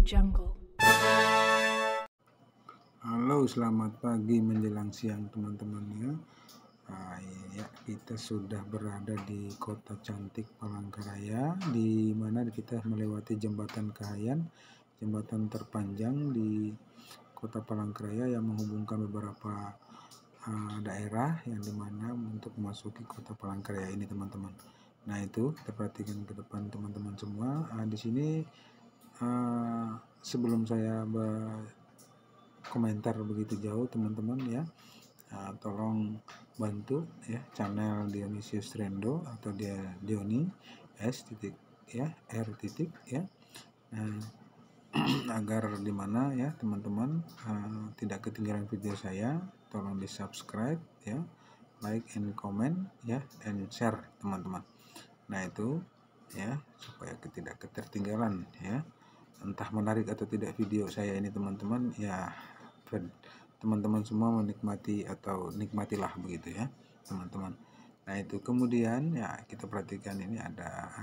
Jungle. Halo, selamat pagi menjelang siang teman-teman ya. Ya, kita sudah berada di kota cantik Palangkaraya, di mana kita melewati jembatan Kahayan, jembatan terpanjang di kota Palangkaraya yang menghubungkan beberapa daerah yang dimana untuk memasuki kota Palangkaraya ini teman-teman. Nah itu kita perhatikan ke depan teman-teman semua. Di sini sebelum saya komentar begitu jauh teman-teman ya, tolong bantu ya channel Dionysius Rendo atau dia Diony S titik ya R titik ya, agar dimana ya teman-teman tidak ketinggalan video saya. Tolong di subscribe ya, like and comment ya, and share teman-teman. Nah itu ya, supaya tidak ketertinggalan ya, entah menarik atau tidak video saya ini teman-teman ya. Teman-teman semua menikmati atau nikmatilah begitu ya teman-teman. Nah itu kemudian ya kita perhatikan ini ada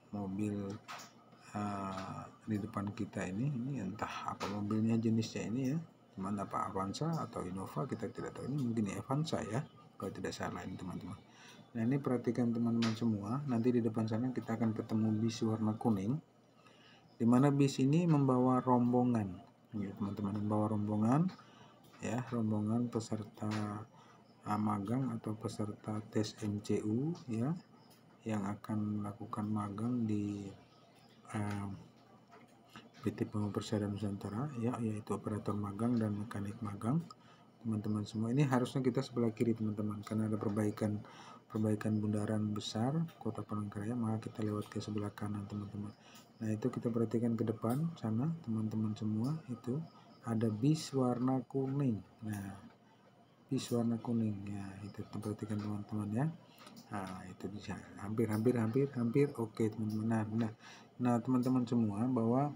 mobil di depan kita ini entah apa mobilnya jenisnya ini ya, cuman apa Avanza atau Innova kita tidak tahu, ini mungkin Avanza ya kalau tidak salah ini teman-teman. Nah ini perhatikan teman-teman semua, nanti di depan sana kita akan ketemu bis warna kuning, dimana bis ini membawa rombongan ya teman-teman, membawa rombongan ya, rombongan peserta magang atau peserta tes MCU ya, yang akan melakukan magang di PT Pembangunan Persada Nusantara ya, yaitu operator magang dan mekanik magang teman-teman semua. Ini harusnya kita sebelah kiri teman-teman, karena ada perbaikan bundaran besar kota Palangkaraya, maka kita lewat ke sebelah kanan teman-teman. Nah itu kita perhatikan ke depan sana teman-teman semua, itu ada bis warna kuning. Nah bis warna kuning ya, itu perhatikan teman-teman ya. Nah itu bisa hampir oke teman-teman. Nah teman-teman semua bahwa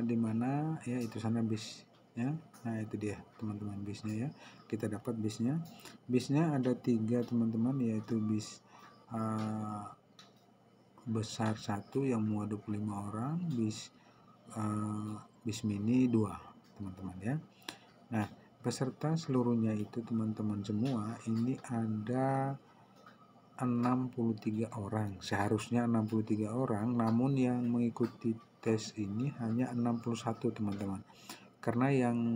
dimana ya itu sana bisnya. Nah itu dia teman-teman bisnya ya, kita dapat bisnya ada 3 teman-teman, yaitu bis besar 1 yang muat 25 orang, bis mini 2 teman-teman ya. Nah peserta seluruhnya itu teman-teman semua ini ada 63 orang, seharusnya 63 orang, namun yang mengikuti tes ini hanya 61 teman-teman, karena yang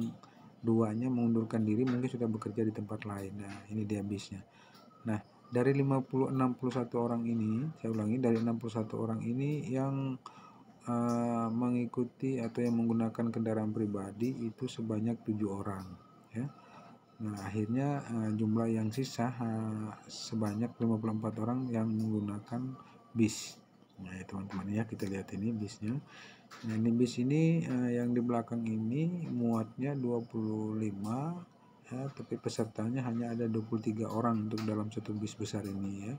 2-nya mengundurkan diri, mungkin sudah bekerja di tempat lain. Nah ini dia bisnya. Nah dari 61 orang ini, saya ulangi, dari 61 orang ini yang mengikuti atau yang menggunakan kendaraan pribadi itu sebanyak 7 orang ya. Nah akhirnya jumlah yang sisa sebanyak 54 orang yang menggunakan bis. Nah ya teman-teman ya, kita lihat ini bisnya. Nah ini bis ini yang di belakang ini muatnya 25 ya, tapi pesertanya hanya ada 23 orang untuk dalam satu bis besar ini ya.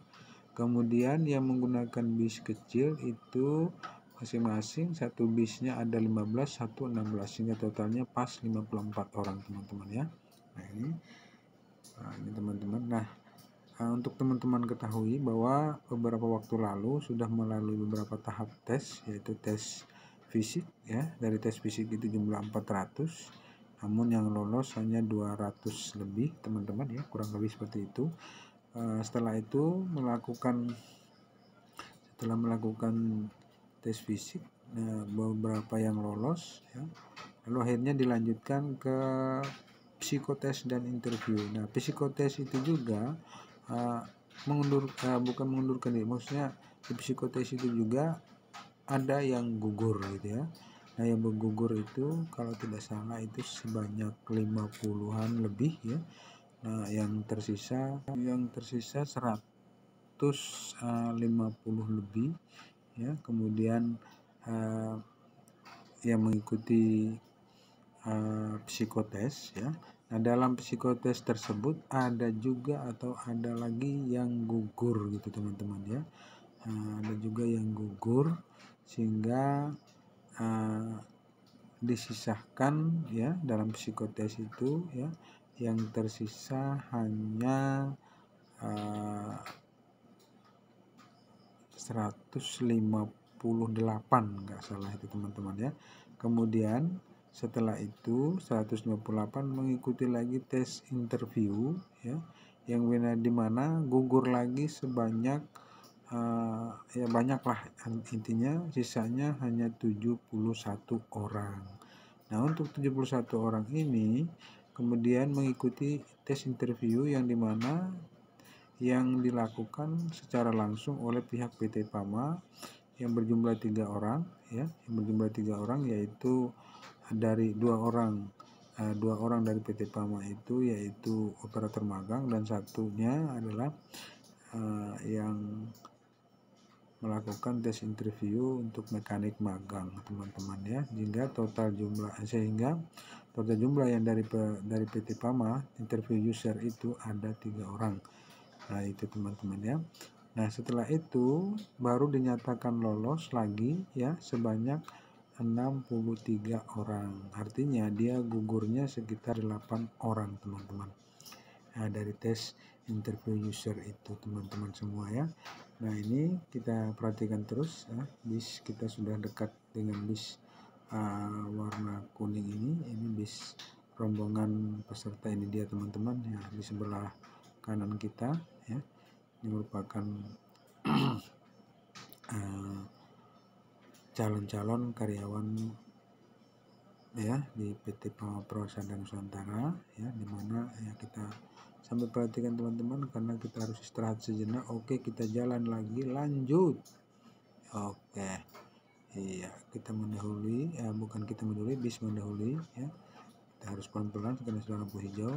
Kemudian yang menggunakan bis kecil itu masing-masing satu bisnya ada 15, satu 16, sehingga totalnya pas 54 orang teman-teman ya. Nah ini teman-teman. Nah untuk teman-teman ketahui bahwa beberapa waktu lalu sudah melalui beberapa tahap tes, yaitu tes fisik ya. Dari tes fisik itu jumlah 400, namun yang lolos hanya 200 lebih teman-teman ya, kurang lebih seperti itu. Setelah itu setelah melakukan tes fisik, beberapa yang lolos ya, lalu akhirnya dilanjutkan ke psikotes dan interview. Nah psikotes itu juga bukan mengundurkan diri, maksudnya di psikotes itu juga ada yang gugur gitu ya. Nah yang bergugur itu kalau tidak salah itu sebanyak 50-an lebih ya. Nah yang tersisa 150 lebih ya. Kemudian yang mengikuti psikotes ya. Nah dalam psikotes tersebut ada juga atau ada lagi yang gugur gitu teman-teman ya. Ada juga yang gugur, sehingga disisahkan ya dalam psikotes itu ya, yang tersisa hanya 150 nggak salah itu teman-teman ya. Kemudian setelah itu 158 mengikuti lagi tes interview ya, yang dimana gugur lagi sebanyak ya banyaklah, intinya sisanya hanya 71 orang. Nah, untuk 71 orang ini kemudian mengikuti tes interview yang dimana yang dilakukan secara langsung oleh pihak PT PAMA yang berjumlah 3 orang ya, yang berjumlah 3 orang, yaitu dari dua orang dari PT PAMA itu yaitu operator magang, dan satunya adalah yang melakukan tes interview untuk mekanik magang teman-teman ya, sehingga total jumlah yang dari PT PAMA interview user itu ada 3 orang. Nah itu teman-teman ya. Nah setelah itu baru dinyatakan lolos lagi ya sebanyak 63 orang. Artinya dia gugurnya sekitar 8 orang teman-teman. Nah, dari tes interview user itu teman-teman semua ya. Nah ini kita perhatikan terus ya, bis kita sudah dekat dengan bis warna kuning ini bis rombongan peserta. Ini dia teman-teman ya, di sebelah kanan kita ya, ini merupakan calon-calon karyawan ya di PT PAMA Perusahaan Nusantara ya, dimana ya kita sambil perhatikan teman-teman karena kita harus istirahat sejenak. Oke, kita jalan lagi, lanjut. Oke, iya kita mendahului ya, bukan kita mendahului, bis mendahului ya, kita harus pelan-pelan karena sudah lampu hijau.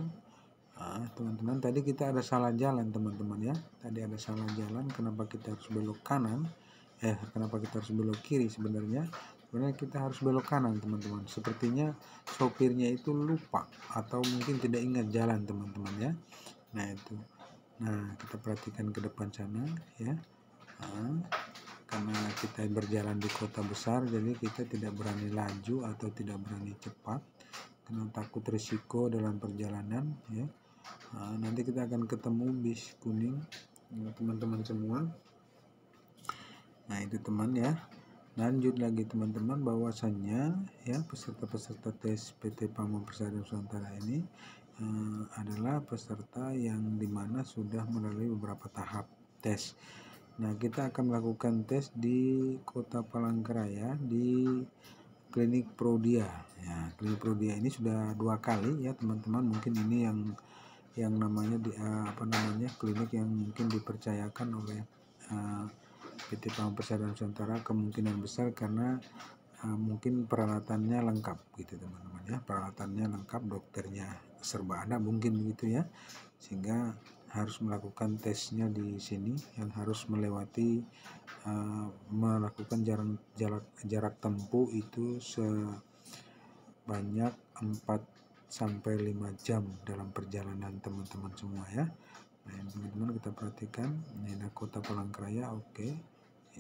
Nah, teman-teman tadi kita ada salah jalan teman-teman ya, tadi ada salah jalan. Kenapa kita harus belok kanan, kenapa kita harus belok kiri? Sebenarnya kita harus belok kanan teman-teman. Sepertinya sopirnya itu lupa atau mungkin tidak ingat jalan teman-teman ya. Nah itu, nah kita perhatikan ke depan sana ya. Karena kita berjalan di kota besar, jadi kita tidak berani laju atau tidak berani cepat karena takut risiko dalam perjalanan ya. Nanti kita akan ketemu bis kuning teman-teman semua. Nah itu teman ya. Lanjut lagi teman-teman, bahwasannya ya peserta-peserta tes PT PAMA Perusahaan Nusantara ini adalah peserta yang dimana sudah melalui beberapa tahap tes. Nah kita akan melakukan tes di Kota Palangkaraya di Klinik Prodia ya. Klinik Prodia ini sudah 2 kali ya teman-teman. Mungkin ini yang namanya klinik yang mungkin dipercayakan oleh PT PAMA Perusahaan Nusantara, kemungkinan besar karena mungkin peralatannya lengkap gitu teman-teman ya, peralatannya lengkap, dokternya serba ada mungkin gitu ya, sehingga harus melakukan tesnya di sini yang harus melewati melakukan jarak tempuh itu sebanyak 4-5 jam dalam perjalanan teman-teman semua ya. Nah teman-teman kita perhatikan, ini ada Kota Palangkaraya. Oke,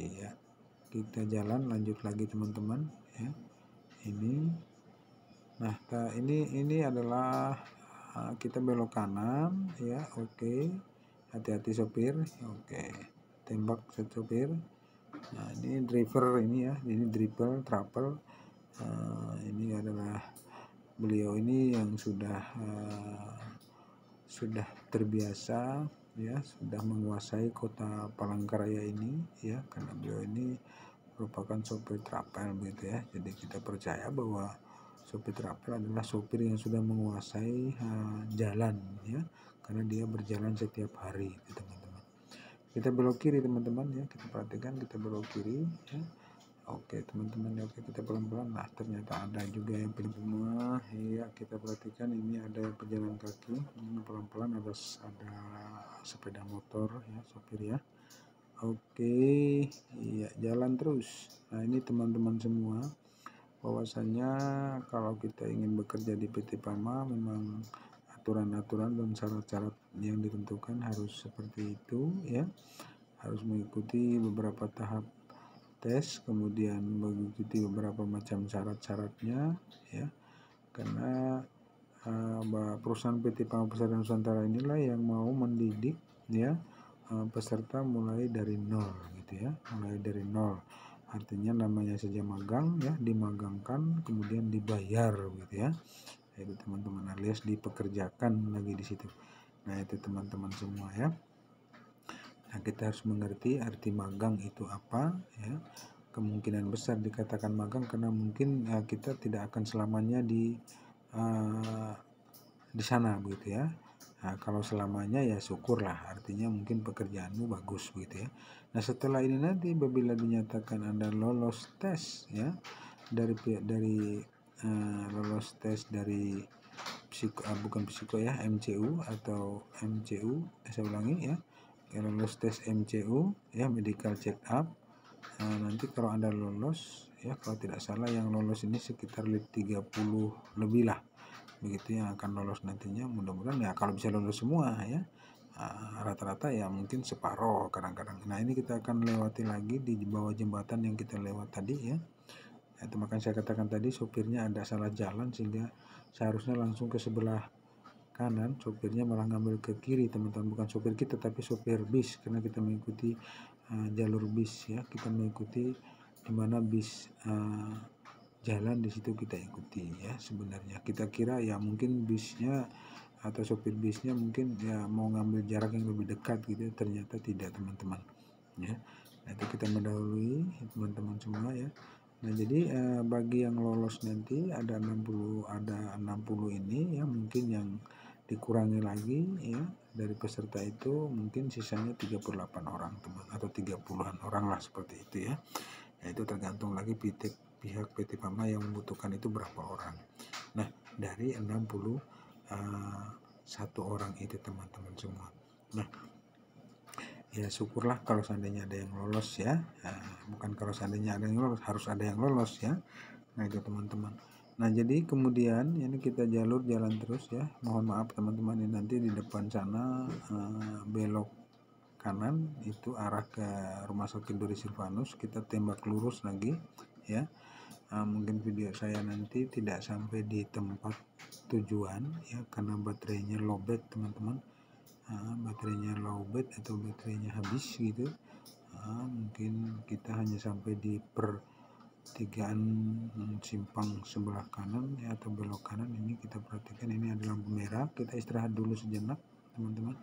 iya kita jalan lanjut lagi teman-teman ya. Ini nah ini adalah kita belok kanan ya. Oke, hati-hati sopir. Oke, tembak sopir. Nah ini driver ini ya, ini driver travel. Ini adalah beliau ini yang sudah terbiasa ya, sudah menguasai Kota Palangkaraya ini ya, karena beliau ini merupakan sopir travel begitu ya. Jadi kita percaya bahwa sopir travel adalah sopir yang sudah menguasai jalan ya, karena dia berjalan setiap hari gitu, teman-teman. Kita belok kiri teman-teman ya, kita perhatikan kita belok kiri ya. Oke teman-teman ya, oke kita pelan-pelan. Nah ternyata ada juga yang semua ya, kita perhatikan ini ada pejalan kaki, ini pelan-pelan, ada sepeda motor ya, sopir ya. Oke, iya jalan terus. Nah ini teman-teman semua, bahwasanya kalau kita ingin bekerja di PT PAMA memang aturan-aturan dan syarat-syarat yang ditentukan harus seperti itu ya, harus mengikuti beberapa tahap tes, kemudian mengikuti beberapa macam syarat-syaratnya ya, karena perusahaan PT PAMA Perusahaan Nusantara inilah yang mau mendidik ya peserta mulai dari nol gitu ya, mulai dari nol. artinya namanya saja magang ya, dimagangkan kemudian dibayar gitu ya. Itu teman-teman, alias dipekerjakan lagi di situ. Nah itu teman-teman semua ya. Nah kita harus mengerti arti magang itu apa ya. Kemungkinan besar dikatakan magang karena mungkin kita tidak akan selamanya di sana begitu ya. Nah, kalau selamanya ya syukurlah, artinya mungkin pekerjaanmu bagus begitu ya. Nah setelah ini nanti apabila dinyatakan Anda lolos tes ya dari lolos tes dari bukan psiko ya, MCU atau MCU, saya ulangi ya, lolos tes MCU ya, medical check up. Nanti kalau Anda lolos ya, kalau tidak salah yang lolos ini sekitar 30 lebih lah begitu yang akan lolos nantinya, mudah-mudahan ya kalau bisa lolos semua ya. Rata-rata ya mungkin separuh kadang-kadang. Nah ini kita akan lewati lagi di bawah jembatan yang kita lewat tadi ya. Itu makanya saya katakan tadi sopirnya ada salah jalan sehingga seharusnya langsung ke sebelah kanan, sopirnya malah ngambil ke kiri teman-teman. Bukan sopir kita tapi sopir bis, karena kita mengikuti jalur bis ya, kita mengikuti dimana bis jalan di situ kita ikuti ya. Sebenarnya kita kira ya mungkin bisnya atau sopir bisnya mungkin ya mau ngambil jarak yang lebih dekat gitu, ternyata tidak teman-teman ya. Nah itu kita mendahului teman-teman semua ya. Nah jadi bagi yang lolos nanti ada 60 ini ya, mungkin yang dikurangi lagi ya dari peserta itu mungkin sisanya 38 orang teman, atau 30-an orang lah seperti itu ya. Nah itu tergantung lagi pihak PT PAMA yang membutuhkan itu berapa orang. Nah dari 61 orang itu teman-teman semua. Nah ya syukurlah kalau seandainya ada yang lolos ya. Bukan kalau seandainya ada yang lolos, harus ada yang lolos ya. Nah itu teman-teman. Nah jadi kemudian ini kita jalan terus ya. Mohon maaf teman-teman, ini nanti di depan sana belok kanan itu arah ke Rumah Sakit Dori Silvanus, kita tembak lurus lagi ya. Mungkin video saya nanti tidak sampai di tempat tujuan ya, karena baterainya lowbat teman-teman. Baterainya lowbat atau baterainya habis gitu. Mungkin kita hanya sampai di pertigaan simpang sebelah kanan ya, atau belok kanan. Ini kita perhatikan ini ada lampu merah, kita istirahat dulu sejenak teman-teman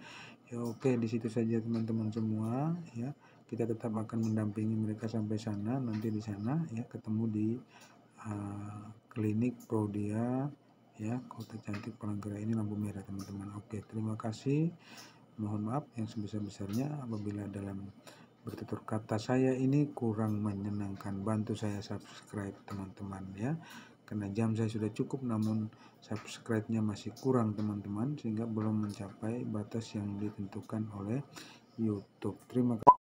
ya. Oke, di situ saja teman-teman semua ya. Kita tetap akan mendampingi mereka sampai sana. Nanti di sana ya ketemu di klinik Prodia ya, Kota Cantik Palangkaraya. Ini lampu merah teman-teman. Oke, terima kasih. Mohon maaf yang sebesar-besarnya apabila dalam bertutur kata saya ini kurang menyenangkan. Bantu saya subscribe teman-teman ya, karena jam saya sudah cukup namun subscribe-nya masih kurang teman-teman, sehingga belum mencapai batas yang ditentukan oleh YouTube. Terima kasih.